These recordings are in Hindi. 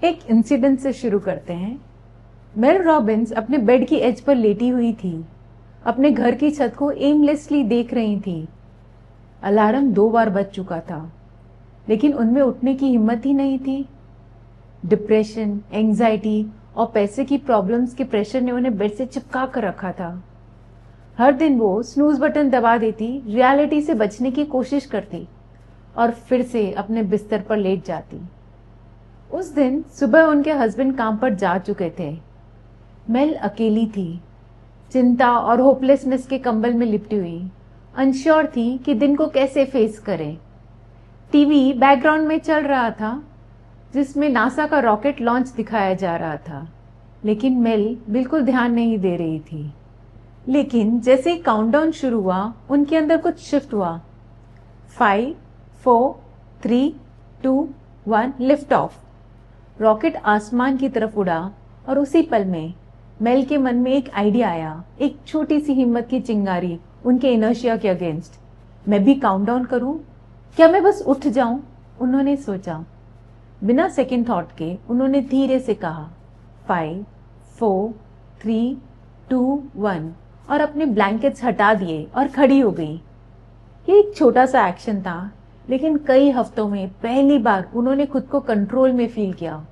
एक इंसिडेंट से शुरू करते हैं। मेल रॉबिन्स अपने बेड की एज पर लेटी हुई थी, अपने घर की छत को एमलेसली देख रही थी। अलार्म 2 बार बज चुका था, लेकिन उनमें उठने की हिम्मत ही नहीं थी। डिप्रेशन, एंजाइटी और पैसे की प्रॉब्लम्स के प्रेशर ने उन्हें बेड से चिपका कर रखा था। हर दिन वो स्नूज बटन दबा देती, रियलिटी से बचने की कोशिश करती और फिर से अपने बिस्तर पर लेट जाती। उस दिन सुबह उनके हस्बैंड काम पर जा चुके थे। मेल अकेली थी, चिंता और होपलेसनेस के कंबल में लिपटी हुई, अनश्योर थी कि दिन को कैसे फेस करे। टीवी बैकग्राउंड में चल रहा था, जिसमें नासा का रॉकेट लॉन्च दिखाया जा रहा था, लेकिन मेल बिल्कुल ध्यान नहीं दे रही थी। लेकिन जैसे ही काउंटडाउन शुरू हुआ, उनके अंदर कुछ शिफ्ट हुआ। 5, 4, 3, 2, 1 लिफ्ट ऑफ। रॉकेट आसमान की तरफ उड़ा और उसी पल में मेल के मन में एक आइडिया आया, एक छोटी सी हिम्मत की चिंगारी उनके इनर्शिया के अगेंस्ट। मैं भी काउंटडाउन करूं? क्या मैं बस उठ जाऊं? उन्होंने सोचा। बिना सेकंड थॉट के उन्होंने धीरे से कहा 5, 4, 3, 2, 1 और अपने ब्लैंकेट्स हटा दिए और खड़ी हो गई। ये एक छोटा सा एक्शन था, लेकिन कई हफ्तों में पहली बार उन्होंने खुद को कंट्रोल में फील किया।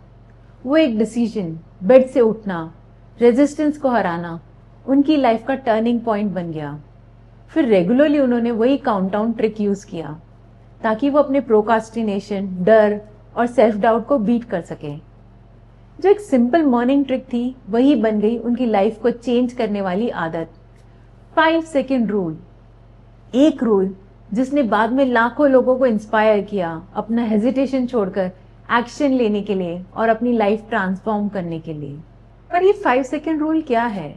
वो एक डिसीजन, बेड से उठना, रेजिस्टेंस को हराना, उनकी लाइफ का टर्निंग पॉइंट बन गया। फिर रेगुलरली उन्होंने वही काउंटडाउन ट्रिक यूज किया, ताकि वो अपने प्रोकास्टिनेशन, डर और सेल्फ डाउट को बीट कर सके। जो एक सिंपल मॉर्निंग ट्रिक थी, वही बन गई उनकी लाइफ को चेंज करने वाली आदत। 5 सेकेंड रूल, एक रूल जिसने बाद में लाखों लोगों को इंस्पायर किया अपना हेजिटेशन छोड़कर एक्शन लेने के लिए और अपनी लाइफ ट्रांसफॉर्म करने के लिए। पर ये 5 सेकेंड रूल क्या है?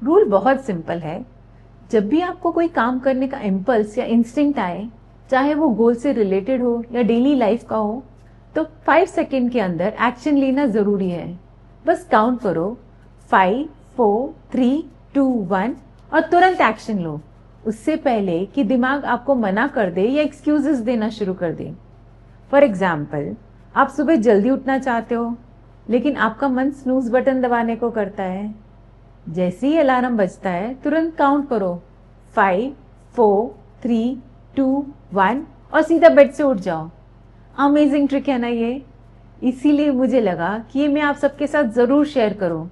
रूल बहुत सिंपल है। जब भी आपको कोई काम करने का इम्पल्स या इंस्टिंक्ट आए, चाहे वो गोल से रिलेटेड हो या डेली लाइफ का हो, तो 5 सेकेंड के अंदर एक्शन लेना जरूरी है। बस काउंट करो 5, 4, 3, 2, 1 और तुरंत एक्शन लो, उससे पहले कि दिमाग आपको मना कर दे या एक्सक्यूजेस देना शुरू कर दे। फॉर एग्जाम्पल, आप सुबह जल्दी उठना चाहते हो, लेकिन आपका मन स्नूज बटन दबाने को करता है। जैसे ही अलार्म बजता है, तुरंत काउंट करो 5, 4, 3, 2, 1 और सीधा बेड से उठ जाओ। अमेजिंग ट्रिक है ना ये? इसीलिए मुझे लगा कि ये मैं आप सबके साथ जरूर शेयर करूं।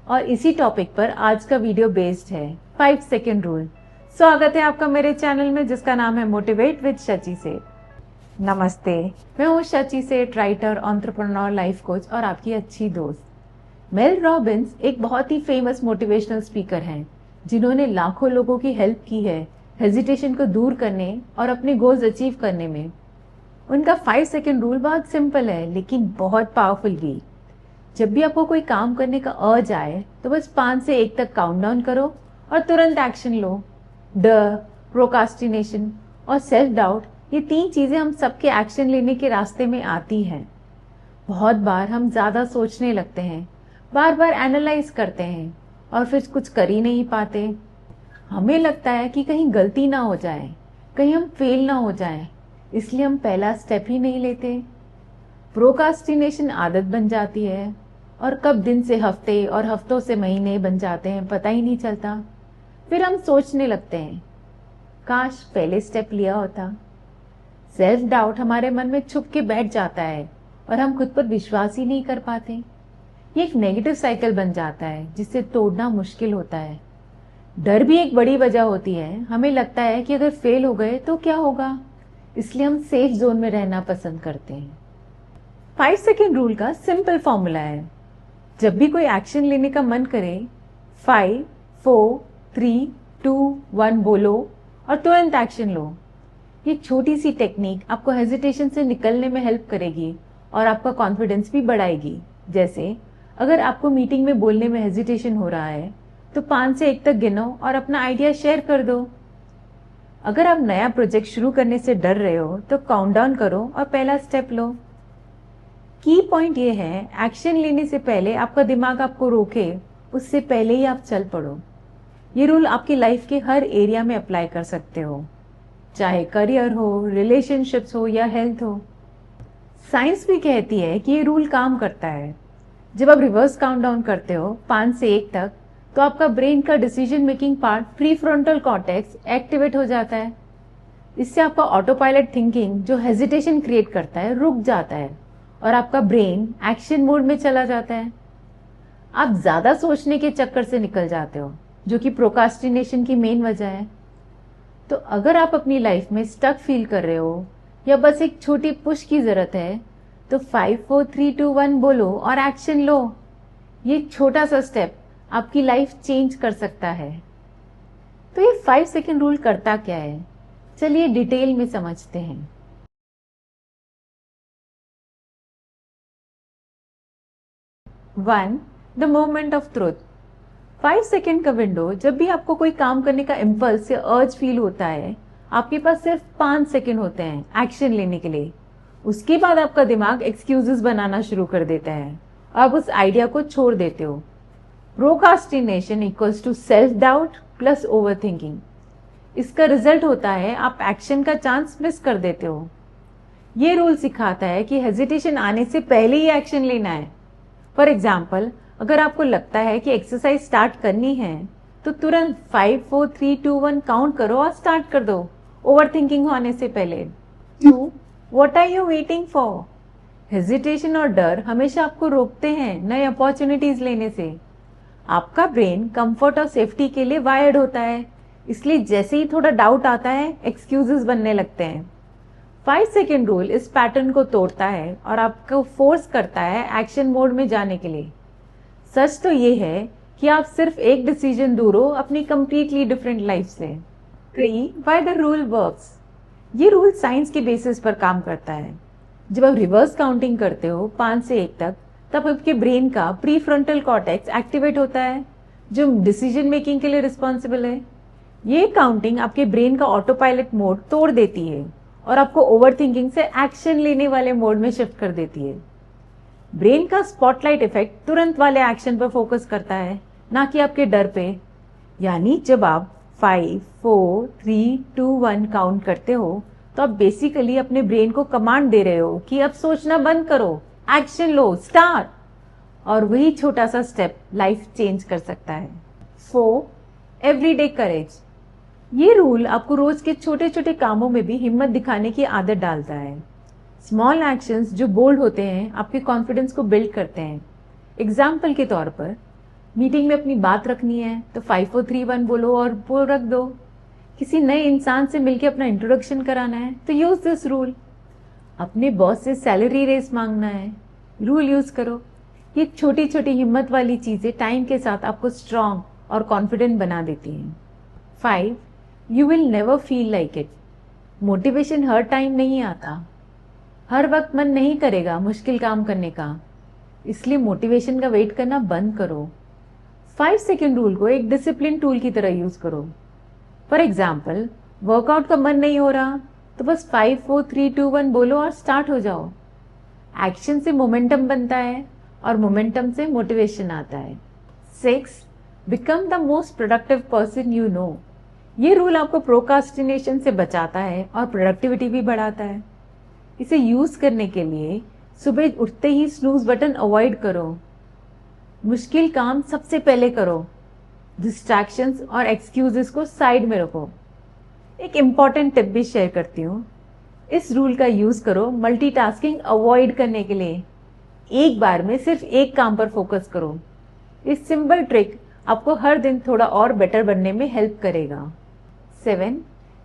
और इसी टॉपिक पर आज का वीडियो बेस्ड है, 5 सेकेंड रूल। स्वागत है आपका मेरे चैनल में, जिसका नाम है मोटिवेट विद शची सेठ। नमस्ते, मैं हूँ शची सेठ, राइटर, एंटरप्रेन्योर, लाइफ कोच और आपकी अच्छी दोस्त। मेल रॉबिन्स एक बहुत ही फेमस मोटिवेशनल स्पीकर हैं, जिन्होंने लाखों लोगों की हेल्प की है हेजिटेशन को दूर करने और अपने गोल्स अचीव करने में। उनका 5 सेकेंड रूल बहुत सिंपल है, लेकिन बहुत पावरफुल भी। जब भी आपको कोई काम करने का अर्ज आए, तो बस 5 से 1 तक काउंटडाउन करो और तुरंत एक्शन लो। डर, प्रोकास्टिनेशन और सेल्फ डाउट, ये 3 चीजें हम सबके एक्शन लेने के रास्ते में आती हैं। बहुत बार हम ज्यादा सोचने लगते हैं, बार बार एनालाइज करते हैं और फिर कुछ कर ही नहीं पाते। हमें लगता है कि कहीं गलती ना हो जाए, कहीं हम फेल ना हो जाए, इसलिए हम पहला स्टेप ही नहीं लेते। प्रोकास्टिनेशन आदत बन जाती है और कब दिन से हफ्ते और हफ्तों से महीने बन जाते हैं पता ही नहीं चलता। फिर हम सोचने लगते हैं, काश पहले स्टेप लिया होता। सेल्फ डाउट हमारे मन में छुप के बैठ जाता है और हम खुद पर विश्वास ही नहीं कर पाते। ये एक नेगेटिव साइकिल बन जाता है, जिसे तोड़ना मुश्किल होता है। डर भी एक बड़ी वजह होती है। हमें लगता है कि अगर फेल हो गए तो क्या होगा, इसलिए हम सेफ जोन में रहना पसंद करते हैं। 5 सेकेंड रूल का सिंपल फॉर्मूला है, जब भी कोई एक्शन लेने का मन करे, 5, 4, 3, 2, 1 बोलो और तुरंत एक्शन लो। ये छोटी सी टेक्निक आपको हेजिटेशन से निकलने में हेल्प करेगी और आपका कॉन्फिडेंस भी बढ़ाएगी। जैसे अगर आपको मीटिंग में बोलने में हेजिटेशन हो रहा है, तो 5 से 1 तक गिनो और अपना आइडिया शेयर कर दो। अगर आप नया प्रोजेक्ट शुरू करने से डर रहे हो, तो काउंटडाउन करो और पहला स्टेप लो। की पॉइंट ये है, एक्शन लेने से पहले आपका दिमाग आपको रोके, उससे पहले ही आप चल पड़ो। ये रूल आपकी लाइफ के हर एरिया में अप्लाई कर सकते हो, चाहे करियर हो, रिलेशनशिप्स हो या हेल्थ हो। साइंस भी कहती है कि ये रूल काम करता है। जब आप रिवर्स काउंटडाउन करते हो 5 से 1 तक, तो आपका ब्रेन का decision making part pre frontal cortex activate हो जाता है। इससे आपका ऑटो पायलट थिंकिंग जो हेजिटेशन क्रिएट करता है रुक जाता है और आपका ब्रेन एक्शन मोड में चला जाता है। आप ज्यादा सोचने के चक्कर से निकल जाते हो, जो कि प्रोकास्टिनेशन की मेन वजह है। तो अगर आप अपनी लाइफ में स्टक फील कर रहे हो या बस एक छोटी पुश की जरूरत है, तो 5 4 3 2 1 बोलो और एक्शन लो। ये छोटा सा स्टेप आपकी लाइफ चेंज कर सकता है। तो ये 5 सेकेंड रूल करता क्या है, चलिए डिटेल में समझते हैं। 1. The moment of truth. 5 second का विंडो, जब भी आपको कोई काम करने का इम्पल्स या अर्ज फील होता है, आपके पास सिर्फ 5 सेकेंड होते हैं एक्शन लेने के लिए। उसके बाद आपका दिमाग एक्सक्यूजेस बनाना शुरू कर देता है। आप उस आइडिया को छोड़ देते हो। Procrastination equals to self doubt plus over thinking. इसका रिजल्ट होता है आप एक्शन का चांस मिस कर देते हो। ये रूल सिखाता है कि हेजिटेशन आने से पहले ही एक्शन लेना है। फॉर एग्जाम्पल, अगर आपको लगता है कि एक्सरसाइज स्टार्ट करनी है, तो तुरंत 5 4 3 2 1 काउंट करो और स्टार्ट कर दो, ओवर थिंकिंग होने से पहले। 2. What are you waiting for. Hesitation और डर हमेशा आपको रोकते हैं नए अपॉर्चुनिटीज लेने से। आपका ब्रेन कंफर्ट और सेफ्टी के लिए वायर्ड होता है, इसलिए जैसे ही थोड़ा डाउट आता है एक्सक्यूजेस बनने लगते हैं। 5 सेकेंड रूल इस पैटर्न को तोड़ता है और आपको फोर्स करता है एक्शन मोड में जाने के लिए। सच तो ये है कि आप सिर्फ एक डिसीजन दूर हो अपनी कंप्लीटली डिफरेंट लाइफ से। 3. Why the rule works. ये रूल साइंस के बेसिस पर काम करता है। जब आप रिवर्स काउंटिंग करते हो 5 से 1 तक, तब आपके ब्रेन का प्री फ्रंटल कॉर्टेक्स एक्टिवेट होता है, जो डिसीजन मेकिंग के लिए रिस्पॉन्सिबल है। ये काउंटिंग आपके ब्रेन का ऑटो पायलट मोड तोड़ देती है और आपको ओवर थिंकिंग से एक्शन लेने वाले मोड में शिफ्ट कर देती है। ब्रेन का स्पॉटलाइट इफेक्ट तुरंत वाले एक्शन पर फोकस करता है, ना कि आपके डर पे। यानी जब आप 5 4 3 2 1 काउंट करते हो, तो आप बेसिकली अपने ब्रेन को कमांड दे रहे हो कि अब सोचना बंद करो, एक्शन लो, स्टार्ट। और वही छोटा सा स्टेप लाइफ चेंज कर सकता है। 4. एवरीडे करेज। ये रूल आपको रोज के छोटे छोटे कामों में भी हिम्मत दिखाने की आदत डालता है। स्मॉल एक्शंस जो बोल्ड होते हैं आपके कॉन्फिडेंस को बिल्ड करते हैं। एग्जाम्पल के तौर पर, मीटिंग में अपनी बात रखनी है तो 5 4 3 1 बोलो और बोल रख दो। किसी नए इंसान से मिलकर अपना इंट्रोडक्शन कराना है तो यूज दिस रूल। अपने बॉस से सैलरी रेस मांगना है, रूल यूज करो। ये छोटी छोटी हिम्मत वाली चीजें टाइम के साथ आपको स्ट्रांग और कॉन्फिडेंट बना देती हैं। 5. You will never feel like it. Motivation her time नहीं आता, हर वक्त मन नहीं करेगा मुश्किल काम करने का, इसलिए मोटिवेशन का वेट करना बंद करो। 5 सेकेंड रूल को एक डिसिप्लिन टूल की तरह यूज करो। फॉर एग्जाम्पल, वर्कआउट का मन नहीं हो रहा तो बस 5 4 3 2 1 बोलो और स्टार्ट हो जाओ। एक्शन से मोमेंटम बनता है और मोमेंटम से मोटिवेशन आता है। 6. Become the most productive person you know. ये रूल आपको प्रोकास्टिनेशन से बचाता है और प्रोडक्टिविटी भी बढ़ाता है। इसे यूज करने के लिए सुबह उठते ही स्नूज बटन अवॉइड करो। मुश्किल काम सबसे पहले करो। डिस्ट्रैक्शंस और एक्सक्यूजेस को साइड में रखो। एक इम्पॉर्टेंट टिप भी शेयर करती हूँ। इस रूल का यूज करो मल्टीटास्किंग अवॉइड करने के लिए। एक बार में सिर्फ एक काम पर फोकस करो। इस सिंपल ट्रिक आपको हर दिन थोड़ा और बेटर बनने में हेल्प करेगा। 7.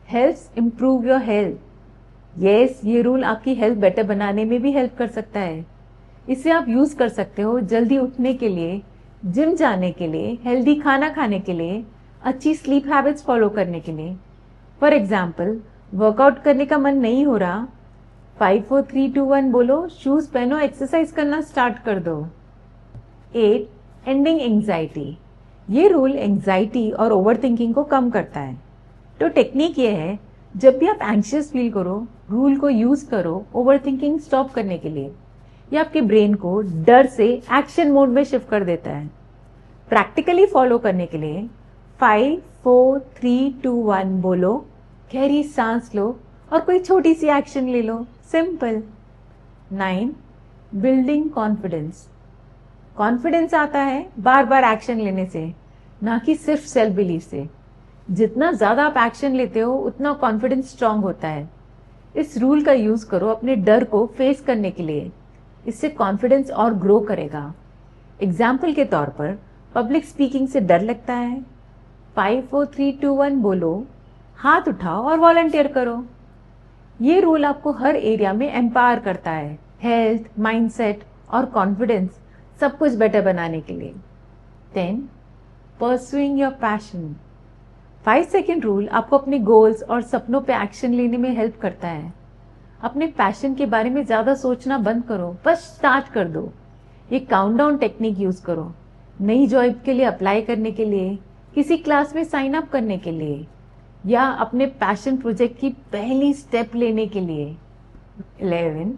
Helps improve your health. Yes, ये रूल आपकी हेल्थ बेटर बनाने में भी हेल्प कर सकता है। इसे आप यूज कर सकते हो जल्दी उठने के लिए, जिम जाने के लिए, हेल्दी खाना खाने के लिए, अच्छी स्लीप हैबिट्स फॉलो करने के लिए। फॉर एग्जाम्पल, वर्कआउट करने का मन नहीं हो रहा, 5 4 3 2 1 बोलो, शूज पहनो, एक्सरसाइज करना स्टार्ट कर दो। 8. Ending anxiety. ये रूल एंग्जाइटी और ओवर थिंकिंग को कम करता है। तो टेक्निक ये है, जब भी आप एंग्शियस फील करो, रूल को यूज करो ओवर थिंकिंग स्टॉप करने के लिए। ये आपके ब्रेन को डर से एक्शन मोड में शिफ्ट कर देता है। प्रैक्टिकली फॉलो करने के लिए 5 4 3 2 1 बोलो, गहरी सांस लो और कोई छोटी सी एक्शन ले लो। सिंपल। 9. Building confidence. कॉन्फिडेंस आता है बार बार एक्शन लेने से, ना कि सिर्फ सेल्फ बिलीफ से। जितना ज्यादा आप एक्शन लेते हो उतना कॉन्फिडेंस स्ट्रांग होता है। इस रूल का यूज करो अपने डर को फेस करने के लिए। इससे कॉन्फिडेंस और ग्रो करेगा। एग्जाम्पल के तौर पर पब्लिक स्पीकिंग से डर लगता है, 5 4 3 2 1 बोलो, हाथ उठाओ और वॉलंटियर करो। ये रूल आपको हर एरिया में एम्पावर करता है, हेल्थ, माइंडसेट और कॉन्फिडेंस सब कुछ बेटर बनाने के लिए। 10. Pursuing your passion. 5 second rule आपको अपने गोल्स और सपनों पे एक्शन लेने में हेल्प करता है। अपने पैशन के बारे में ज्यादा सोचना बंद करो, बस स्टार्ट कर दो। ये काउंटडाउन टेक्निक यूज करो, नई जॉब के लिए अप्लाई करने के लिए, किसी क्लास में साइन अप करने के लिए, या अपने पैशन प्रोजेक्ट की पहली स्टेप लेने के लिए। 11.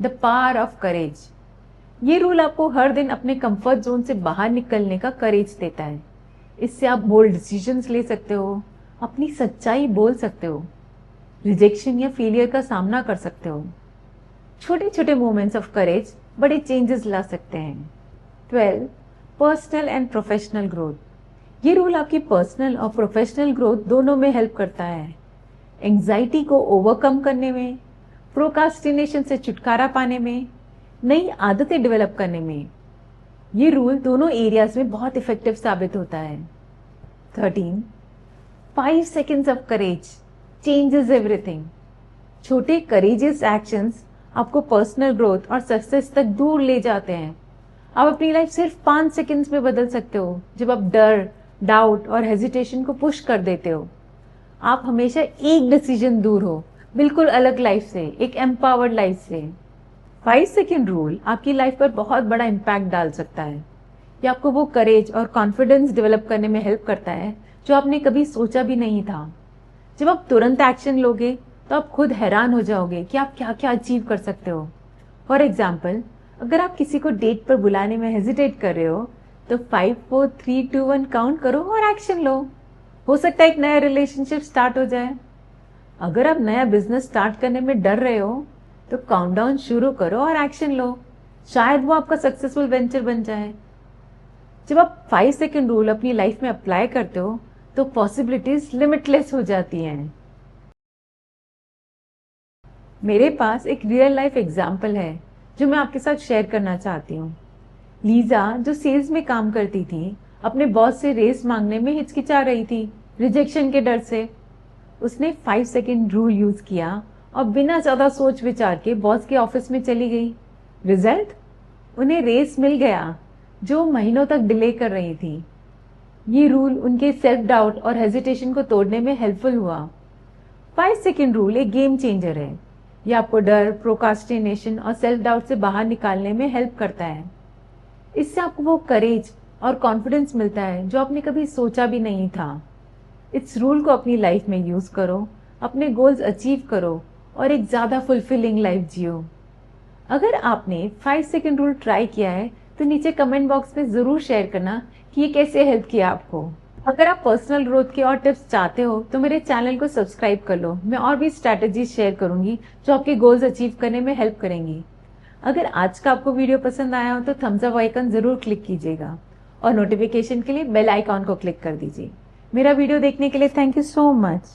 The power of courage. ये रूल आपको हर दिन अपने कंफर्ट जोन से बाहर निकलने का करेज देता है। इससे आप बोल्ड डिसीजंस ले सकते हो, अपनी सच्चाई बोल सकते हो, रिजेक्शन या फेलियर का सामना कर सकते हो। छोटे छोटे मोमेंट्स ऑफ करेज बड़े चेंजेस ला सकते हैं। 12. Personal and professional growth. ये रूल आपकी पर्सनल और प्रोफेशनल ग्रोथ दोनों में हेल्प करता है। एंजाइटी को ओवरकम करने में, प्रोकास्टिनेशन से छुटकारा पाने में, नई आदतें डेवलप करने में। ये रूल दोनों एरियाज में बहुत इफेक्टिव साबित होता है। 13. 5 seconds of courage changes everything. छोटे करेजियस एक्शंस आपको पर्सनल ग्रोथ और सक्सेस तक दूर ले जाते हैं। आप अपनी लाइफ सिर्फ 5 सेकेंड्स में बदल सकते हो जब आप डर, डाउट और हेजिटेशन को पुश कर देते हो। आप हमेशा एक डिसीजन दूर हो, बिल्कुल अलग लाइफ से, एक एम्पावर्ड लाइफ से। 5 सेकेंड रूल आपकी लाइफ पर बहुत बड़ा इम्पैक्ट डाल सकता है। ये आपको वो करेज और कॉन्फिडेंस डेवलप करने में हेल्प करता है जो आपने कभी सोचा भी नहीं था। जब आप तुरंत एक्शन लोगे तो आप खुद हैरान हो जाओगे कि आप क्या क्या अचीव कर सकते हो। फॉर एग्जाम्पल, अगर आप किसी को डेट पर बुलाने में हेजिटेट कर रहे हो तो 5 4 3 2 1 काउंट करो और एक्शन लो। हो सकता है एक नया रिलेशनशिप स्टार्ट हो जाए। अगर आप नया बिजनेस स्टार्ट करने में डर रहे हो तो काउंटडाउन शुरू करो और एक्शन लो, शायद वो आपका सक्सेसफुल वेंचर बन जाए। जब आप 5 सेकेंड रूल अपनी लाइफ में अप्लाई करते हो तो पॉसिबिलिटीज लिमिटलेस हो जाती हैं। मेरे पास एक रियल लाइफ एग्जाम्पल है जो मैं आपके साथ शेयर करना चाहती हूँ। लीजा, जो सेल्स में काम करती थी, अपने बॉस से रेस मांगने में हिचकिचा रही थी, रिजेक्शन के डर से। उसने 5 सेकेंड रूल यूज किया और बिना ज्यादा सोच विचार के बॉस के ऑफिस में चली गई। रिजल्ट? उन्हें रेस मिल गया जो महीनों तक डिले कर रही थी। ये रूल उनके सेल्फ डाउट और हेजिटेशन को तोड़ने में हेल्पफुल हुआ। 5 सेकेंड रूल एक गेम चेंजर है। यह आपको डर, प्रोकास्टिनेशन और सेल्फ डाउट से बाहर निकालने में हेल्प करता है। इससे आपको वो करेज और कॉन्फिडेंस मिलता है जो आपने कभी सोचा भी नहीं था। इस रूल को अपनी लाइफ में यूज करो, अपने गोल्स अचीव करो और एक ज्यादा फुलफिलिंग लाइफ जियो। अगर आपने 5 सेकेंड रूल ट्राई किया है तो नीचे कमेंट बॉक्स में जरूर शेयर करना कि ये कैसे हेल्प किया आपको। अगर आप पर्सनल ग्रोथ के और टिप्स चाहते हो तो मेरे चैनल को सब्सक्राइब कर लो। मैं और भी स्ट्रैटेजीज शेयर करूंगी जो आपके गोल्स अचीव करने में हेल्प करेंगी। अगर आज का आपको वीडियो पसंद आया हो तो थम्स अप आइकन जरूर क्लिक कीजिएगा और नोटिफिकेशन के लिए बेल आइकॉन को क्लिक कर दीजिए। मेरा वीडियो देखने के लिए थैंक यू सो मच।